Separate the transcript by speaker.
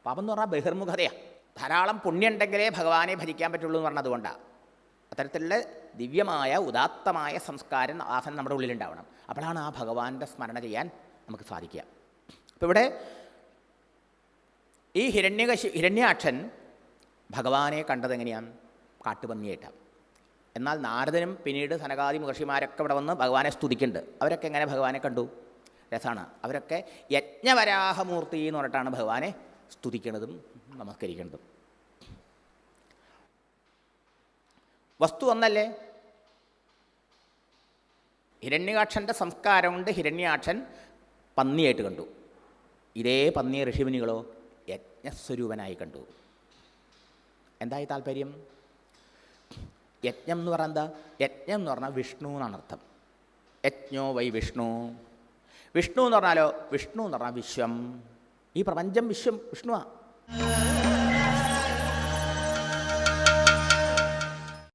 Speaker 1: പാപം എന്ന് പറഞ്ഞാൽ ബഹിർമുഖതയാണ്. ധാരാളം പുണ്യമുണ്ടെങ്കിലേ ഭഗവാനെ ഭജിക്കാൻ പറ്റുള്ളൂ എന്ന് പറഞ്ഞതുകൊണ്ടാണ്. അത്തരത്തിലുള്ള ദിവ്യമായ ഉദാത്തമായ സംസ്കാരം വാസന നമ്മുടെ ഉള്ളിലുണ്ടാവണം. അപ്പോഴാണ് ആ ഭഗവാന്റെ സ്മരണ ചെയ്യാൻ നമുക്ക് സാധിക്കുക. അപ്പോൾ ഇവിടെ ഈ ഹിരണ്യാക്ഷൻ ഭഗവാനെ കണ്ടതെങ്ങനെയാണ്? കാട്ടുപന്നിയായിട്ടാണ്. എന്നാൽ നാരദനും പിന്നീട് സനകാദി മഹർഷിമാരൊക്കെ ഇവിടെ വന്ന് ഭഗവാനെ സ്തുതിക്കുന്നുണ്ട്. അവരൊക്കെ എങ്ങനെ ഭഗവാനെ കണ്ടു? രസമാണ്. അവരൊക്കെ യജ്ഞവരാഹമൂർത്തി എന്ന് പറഞ്ഞിട്ടാണ് ഭഗവാനെ സ്തുതിക്കുന്നതും നമസ്കരിക്കുന്നതും. വസ്തു ഒന്നല്ലേ? ഹിരണ്യാക്ഷൻ്റെ സംസ്കാരം കൊണ്ട് ഹിരണ്യാക്ഷൻ പന്നിയായിട്ട് കണ്ടു. ഇതേ പന്നിയെ ഋഷിമുനികളോ യജ്ഞസ്വരൂപനായി കണ്ടു. എന്തായി താല്പര്യം? യജ്ഞം എന്ന് പറഞ്ഞാൽ എന്താ? യജ്ഞം എന്ന് പറഞ്ഞാൽ വിഷ്ണു എന്നാണ് അർത്ഥം. യജ്ഞോ വൈ വിഷ്ണു. വിഷ്ണു എന്ന് പറഞ്ഞാലോ? വിഷ്ണു എന്ന് പറഞ്ഞാൽ വിശ്വം. ഈ പ്രപഞ്ചം വിശ്വം വിഷ്ണുവാണ്.